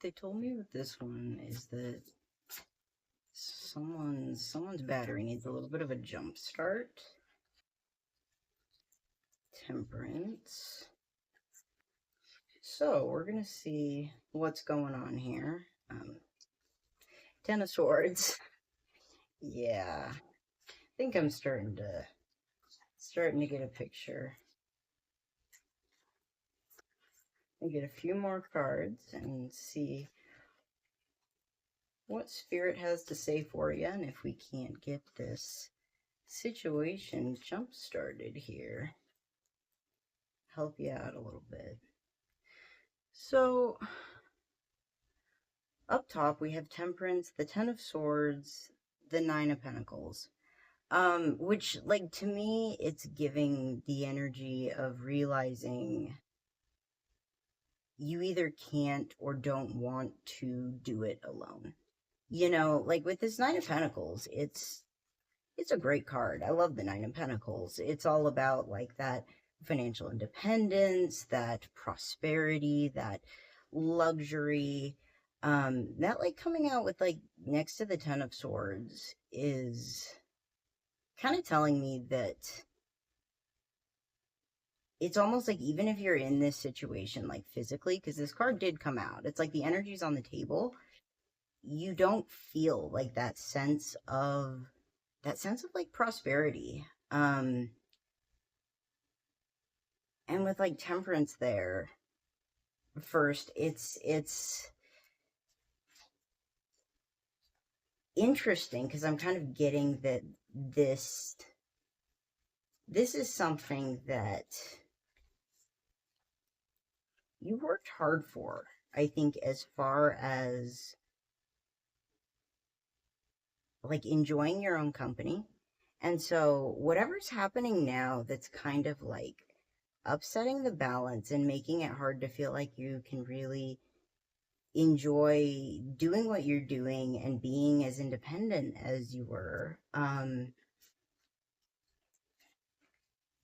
they told me with this one is that someone's battery needs a little bit of a jump start. Temperance. So we're gonna see what's going on here. Ten of Swords. Yeah, I think I'm starting to get a picture. And get a few more cards and see what Spirit has to say for you, and if we can't get this situation jump started here, help you out a little bit. So up top we have Temperance, the Ten of Swords, the Nine of Pentacles. Which, like, to me, it's giving the energy of realizing you either can't or don't want to do it alone. You know, like with this Nine of Pentacles, it's a great card. I love the Nine of Pentacles. It's all about like that financial independence, that prosperity, that luxury. That like coming out with like next to the Ten of Swords is kind of telling me that it's almost like even if you're in this situation, like physically, because this card did come out, it's like the energy's on the table. You don't feel like that sense of like prosperity. And with like Temperance there first, it's interesting because I'm kind of getting that this is something that you worked hard for, I think, as far as like enjoying your own company. And so whatever's happening now that's kind of like upsetting the balance and making it hard to feel like you can really enjoy doing what you're doing and being as independent as you were.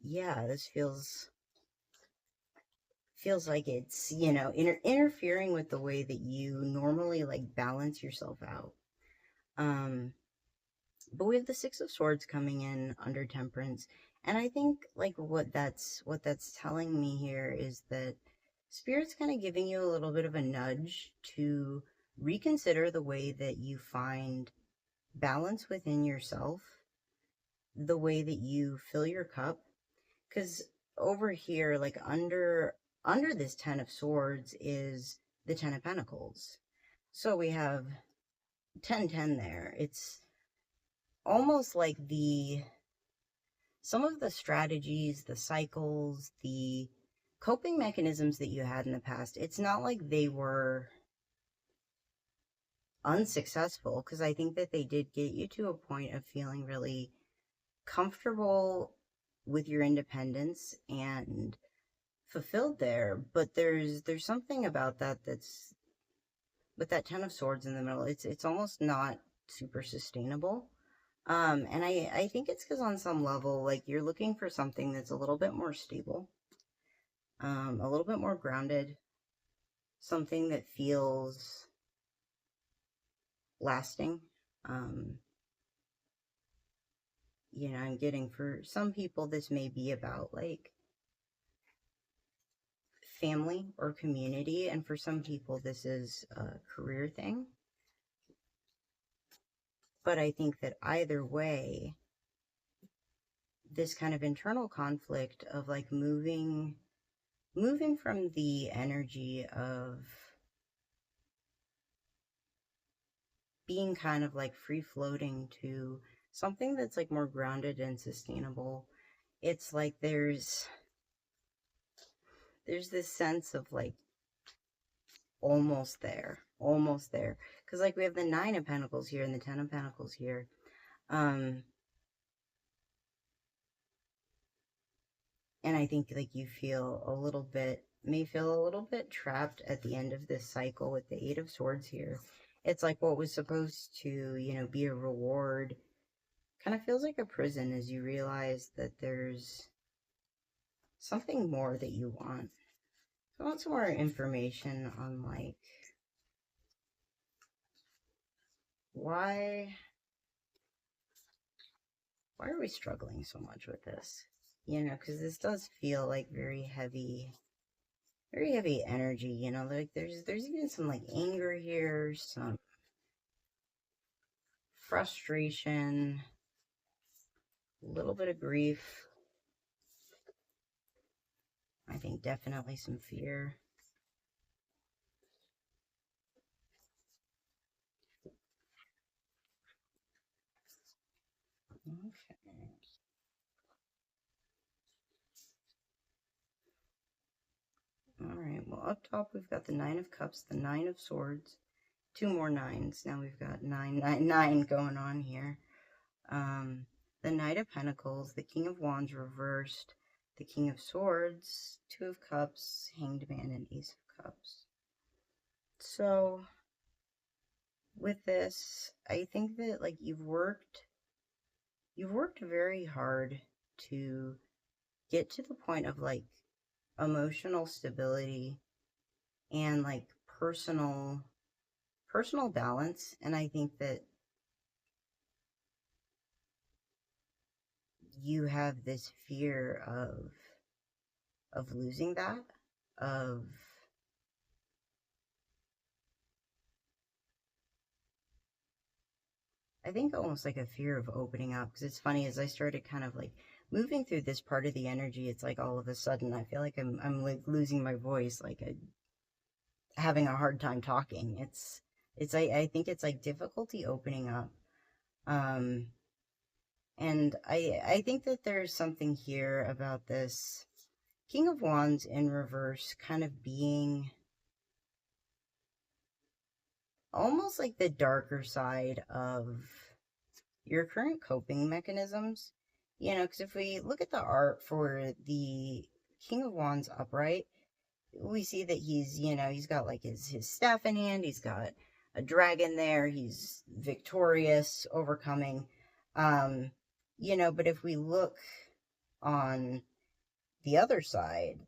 Yeah, this feels like it's, you know, interfering with the way that you normally like balance yourself out. But we have the Six of Swords coming in under Temperance, and I think like what that's telling me here is that Spirit's kind of giving you a little bit of a nudge to reconsider the way that you find balance within yourself, the way that you fill your cup. Because over here, like under this Ten of Swords is the Ten of Pentacles. So we have 10-10 there. It's almost like some of the strategies, the cycles, the coping mechanisms that you had in the past, it's not like they were unsuccessful, because I think that they did get you to a point of feeling really comfortable with your independence and fulfilled there. But there's something about that's with that Ten of Swords in the middle, it's almost not super sustainable. And I think it's because on some level, like you're looking for something that's a little bit more stable, a little bit more grounded, something that feels lasting. You know, I'm getting for some people, this may be about like family or community, and for some people, this is a career thing. But I think that either way, this kind of internal conflict of like moving from the energy of being kind of like free floating to something that's like more grounded and sustainable. It's like there's this sense of like almost there. Because like we have the Nine of Pentacles here and the Ten of Pentacles here. And I think like you may feel a little bit trapped at the end of this cycle with the Eight of Swords here. It's like what was supposed to, you know, be a reward kind of feels like a prison as you realize that there's something more that you want. I want some more information on like why are we struggling so much with this? You know, because this does feel like very heavy energy, you know, like there's even some like anger here, some frustration, a little bit of grief. I think definitely some fear. Okay. All right. Well, up top we've got the Nine of Cups, the Nine of Swords, two more nines. Now we've got 999 going on here. The Knight of Pentacles, the King of Wands reversed, the King of Swords, Two of Cups, Hanged Man, and Ace of Cups. So with this, I think that like you've worked very hard to get to the point of like emotional stability and like personal balance, and I think that you have this fear of losing that, of I think almost like a fear of opening up, because it's funny, as I started kind of like moving through this part of the energy, it's like all of a sudden I feel like I'm like losing my voice, like having a hard time talking. It's I think it's like difficulty opening up. Um and I think that there's something here about this King of Wands in reverse kind of being almost like the darker side of your current coping mechanisms. You know, because if we look at the art for the King of Wands upright, we see that he's, you know, he's got like his staff in hand, he's got a dragon there, he's victorious, overcoming. Um, you know, but if we look on the other side,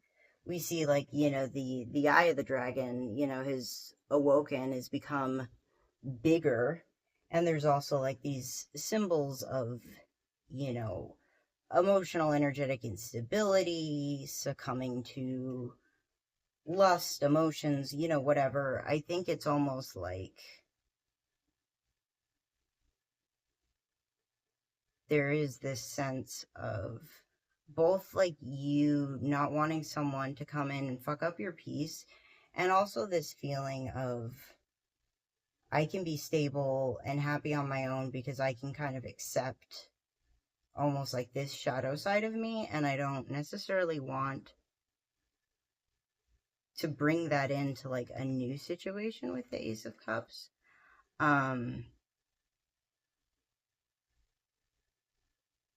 we see like, you know, the eye of the dragon, you know, his awoken has become bigger, and there's also like these symbols of, you know, emotional energetic instability, succumbing to lust, emotions, you know, whatever. I think it's almost like there is this sense of both like you not wanting someone to come in and fuck up your peace, and also this feeling of I can be stable and happy on my own because I can kind of accept almost like this shadow side of me, and I don't necessarily want to bring that into like a new situation with the Ace of Cups. And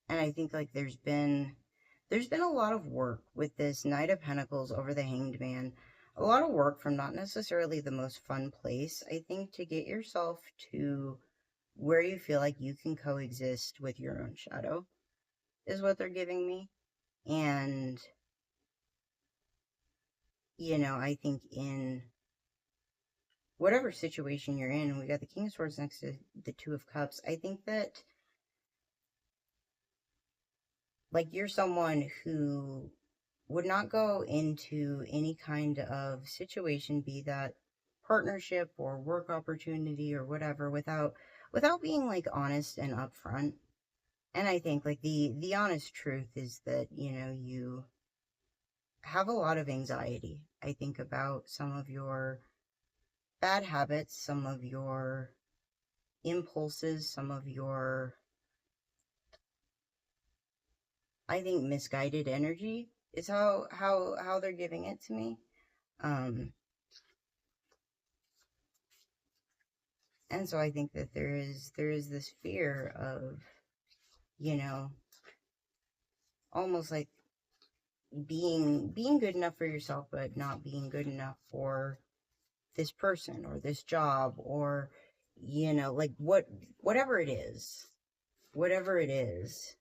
I think like there's been a lot of work with this Knight of Pentacles over the Hanged Man. A lot of work from not necessarily the most fun place, I think, to get yourself to where you feel like you can coexist with your own shadow, is what they're giving me. And, you know, I think in whatever situation you're in, we got the King of Swords next to the Two of Cups. I think that, like, you're someone who would not go into any kind of situation, be that partnership or work opportunity or whatever, without being like honest and upfront. And I think like the honest truth is that, you know, you have a lot of anxiety, I think, about some of your bad habits, some of your impulses, some of your, I think, misguided energy is how they're giving it to me. Um and so I think that there is this fear of, you know, almost like being good enough for yourself but not being good enough for this person or this job, or, you know, like whatever it is, whatever it is,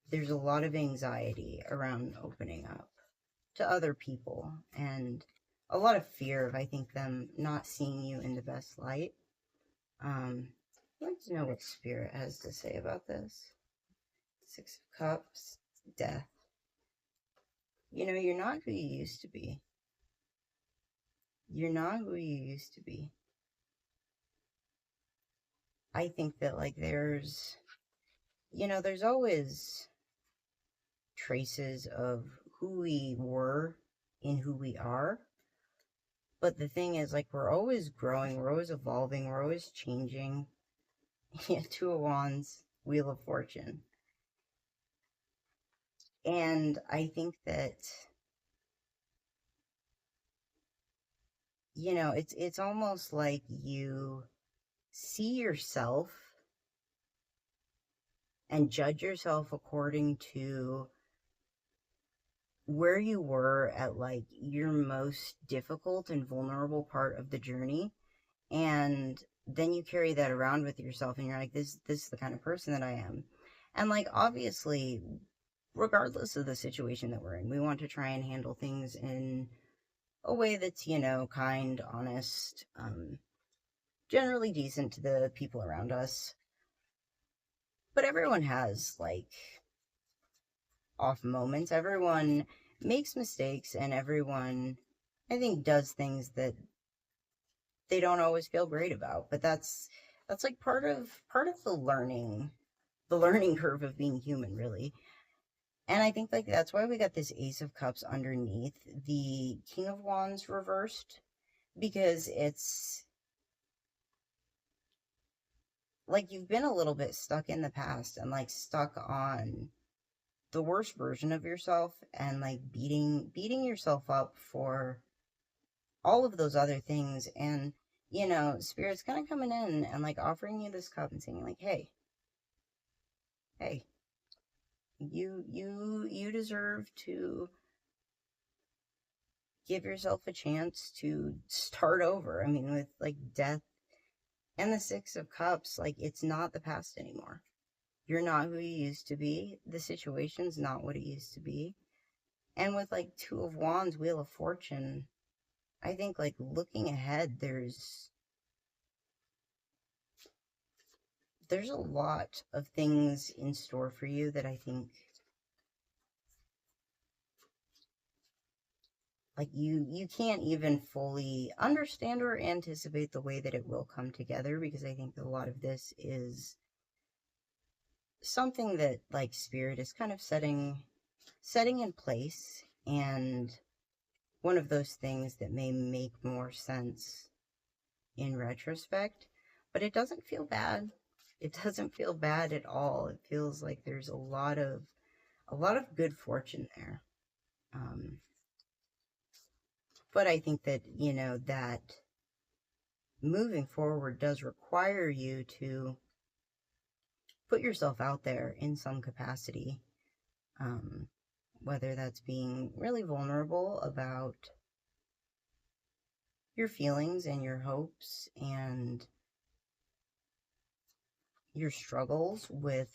there's a lot of anxiety around opening up to other people, and a lot of fear of, I think, them not seeing you in the best light. I'd like to know what Spirit has to say about this. Six of Cups, Death. You know, you're not who you used to be. You're not who you used to be. I think that, like, there's always traces of who we were in who we are. But the thing is, like, we're always growing, we're always evolving, we're always changing. Yeah, Two of Wands, Wheel of Fortune. And I think that, it's almost like you see yourself and judge yourself according to where you were at, like, your most difficult and vulnerable part of the journey. And then you carry that around with yourself and you're like, this is the kind of person that I am. And, like, obviously, regardless of the situation that we're in, we want to try and handle things in a way that's, kind, honest, generally decent to the people around us. But everyone has, like, off moments. Everyone makes mistakes, and everyone, I think, does things that they don't always feel great about. But that's like part of the learning curve of being human, really. And I think, like, that's why we got this Ace of Cups underneath the King of Wands reversed, because it's like you've been a little bit stuck in the past and, like, stuck on the worst version of yourself, and, like, beating yourself up for all of those other things. And, Spirit's kind of coming in and, like, offering you this cup and saying, like, hey, you deserve to give yourself a chance to start over. I mean, with, like, Death and the Six of Cups, like, it's not the past anymore. You're not who you used to be. The situation's not what it used to be. And with, like, Two of Wands, Wheel of Fortune, I think, like, looking ahead, there's a lot of things in store for you that I think, like, you can't even fully understand or anticipate the way that it will come together, because I think that a lot of this is something that, like, Spirit is kind of setting in place, and one of those things that may make more sense in retrospect. But it doesn't feel bad. It doesn't feel bad at all. It feels like there's a lot of good fortune there. But I think that, that moving forward does require you to put yourself out there in some capacity, whether that's being really vulnerable about your feelings and your hopes and your struggles with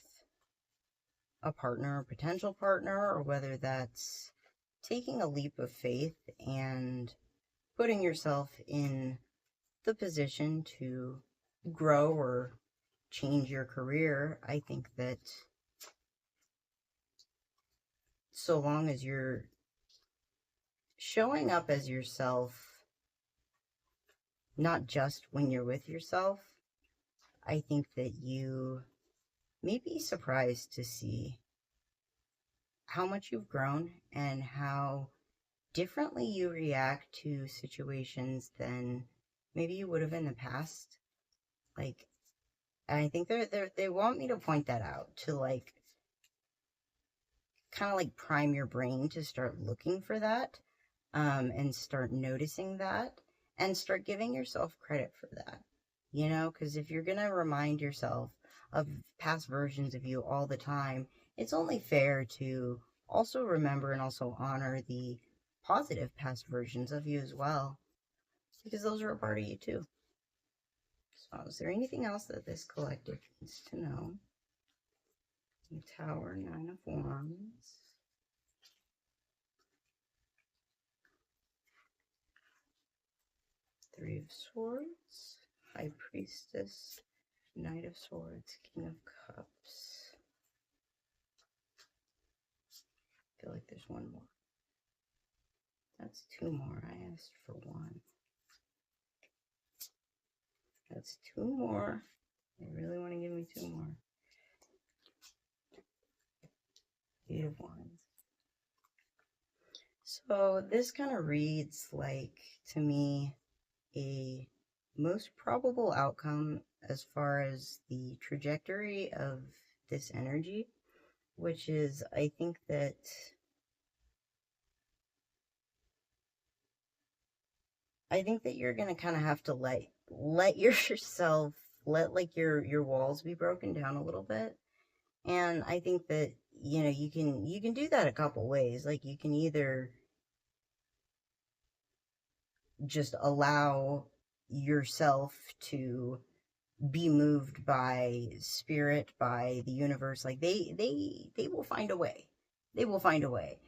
a partner or potential partner, or whether that's taking a leap of faith and putting yourself in the position to grow or change your career. I think that so long as you're showing up as yourself, not just when you're with yourself, I think that you may be surprised to see how much you've grown and how differently you react to situations than maybe you would have in the past. Like, I think they want me to point that out, to, like, kind of, like, prime your brain to start looking for that, and start noticing that, and start giving yourself credit for that. Because if you're gonna remind yourself of past versions of you all the time, it's only fair to also remember and also honor the positive past versions of you as well, because those are a part of you too. So, is there anything else that this collective needs to know? The Tower, Nine of Wands. Three of Swords. High Priestess, Knight of Swords, King of Cups. I feel like there's one more. That's two more. I asked for one. That's two more. They really want to give me two more. Eight of Wands. So this kind of reads like, to me, a most probable outcome as far as the trajectory of this energy, which is, I think that you're gonna kind of have to let yourself, let like your walls be broken down a little bit. And I think that, you know, you can do that a couple ways. Like, you can either just allow yourself to be moved by spirit, by the universe. Like, they will find a way. They will find a way.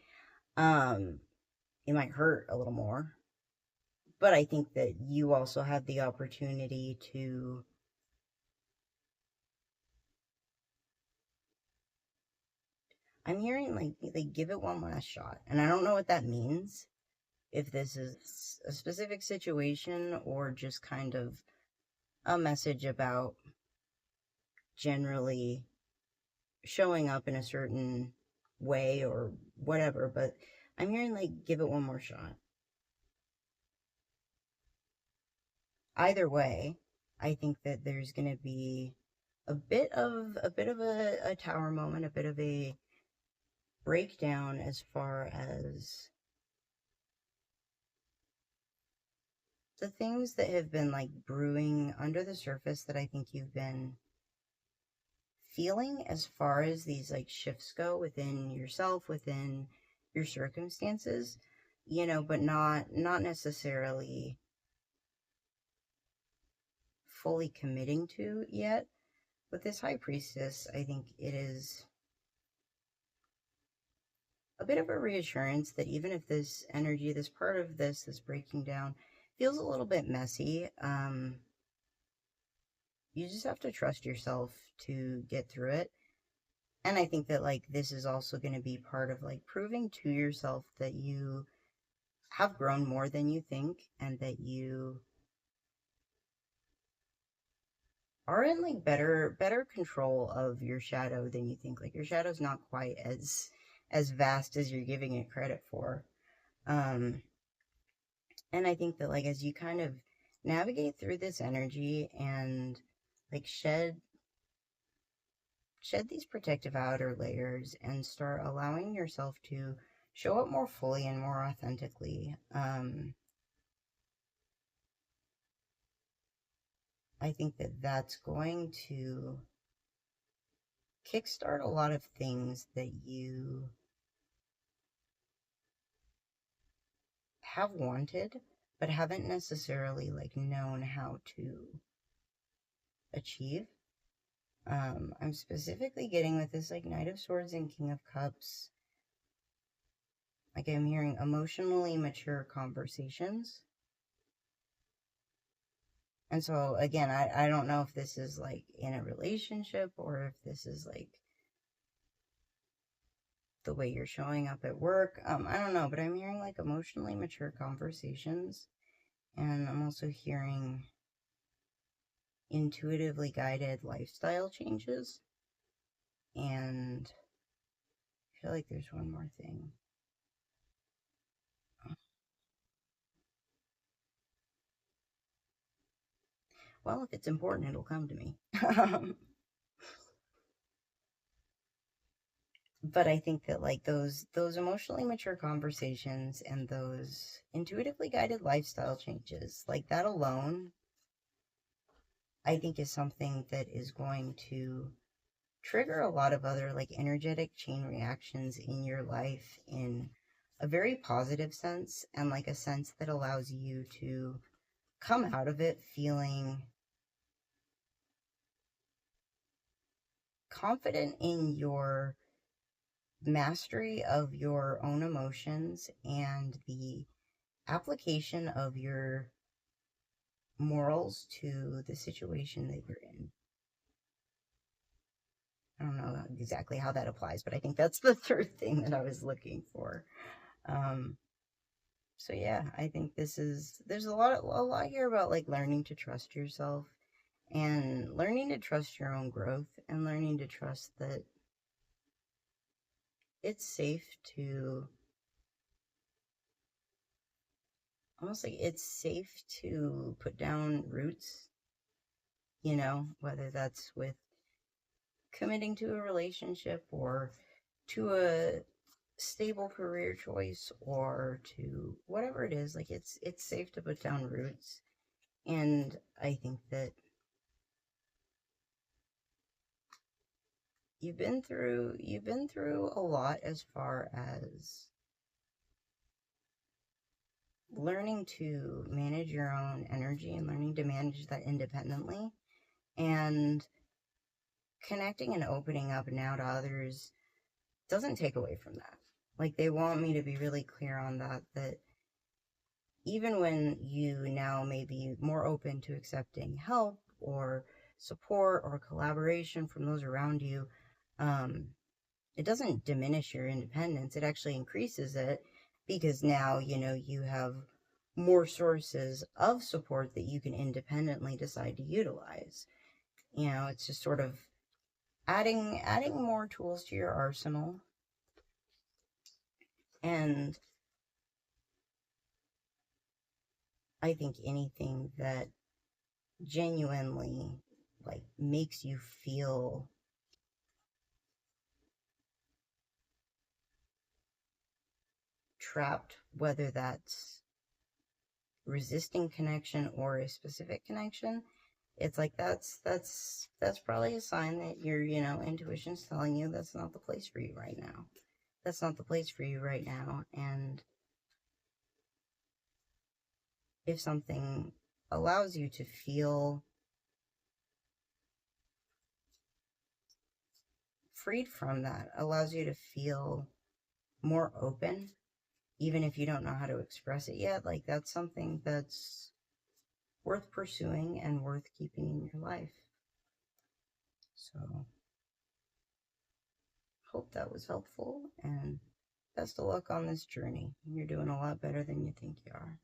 It might hurt a little more, but I think that you also have the opportunity to I'm hearing like they give it one last shot. And I don't know what that means. If this is a specific situation or just kind of a message about generally showing up in a certain way or whatever, but I'm hearing like give it one more shot. Either way, I think that there's going to be a bit of a tower moment, a bit of a breakdown as far as the things that have been like brewing under the surface that I think you've been feeling as far as these like shifts go within yourself, within your circumstances, you know, but not necessarily fully committing to yet. With this High Priestess, I think it is a bit of a reassurance that even if this energy, this part of this breaking down, feels a little bit messy, you just have to trust yourself to get through it. And I think that like this is also going to be part of like proving to yourself that you have grown more than you think, and that you are in like better control of your shadow than you think. Like, your shadow's not quite as vast as you're giving it credit for. Um and I think that like as you kind of navigate through this energy and like shed these protective outer layers and start allowing yourself to show up more fully and more authentically, I think that that's going to kickstart a lot of things that you have wanted but haven't necessarily like known how to achieve. I'm specifically getting with this like Knight of Swords and King of Cups, like I'm hearing emotionally mature conversations. And so again, I don't know if this is like in a relationship or if this is like the way you're showing up at work. I don't know, but I'm hearing like emotionally mature conversations, and I'm also hearing intuitively guided lifestyle changes. And I feel like there's one more thing. Well, if it's important, it'll come to me. But I think that like those emotionally mature conversations and those intuitively guided lifestyle changes, like that alone, I think is something that is going to trigger a lot of other like energetic chain reactions in your life in a very positive sense, and like a sense that allows you to come out of it feeling confident in your mastery of your own emotions and the application of your morals to the situation that you're in. I don't know exactly how that applies, but I think that's the third thing that I was looking for. Um, so yeah, I think there's a lot here about like learning to trust yourself and learning to trust your own growth and learning to trust that it's safe to almost like it's safe to put down roots, whether that's with committing to a relationship or to a stable career choice or to whatever it is. Like it's safe to put down roots. And I think that you've been through a lot as far as learning to manage your own energy and learning to manage that independently, and connecting and opening up now to others doesn't take away from that. Like they want me to be really clear on that even when you now may be more open to accepting help or support or collaboration from those around you, um, it doesn't diminish your independence. It actually increases it because now, you have more sources of support that you can independently decide to utilize. It's just sort of adding more tools to your arsenal. And I think anything that genuinely like makes you feel trapped, whether that's resisting connection or a specific connection, it's like that's probably a sign that your intuition's telling you that's not the place for you right now. That's not the place for you right now. And if something allows you to feel freed from that, allows you to feel more open, even if you don't know how to express it yet, like that's something that's worth pursuing and worth keeping in your life. So, hope that was helpful and best of luck on this journey. You're doing a lot better than you think you are.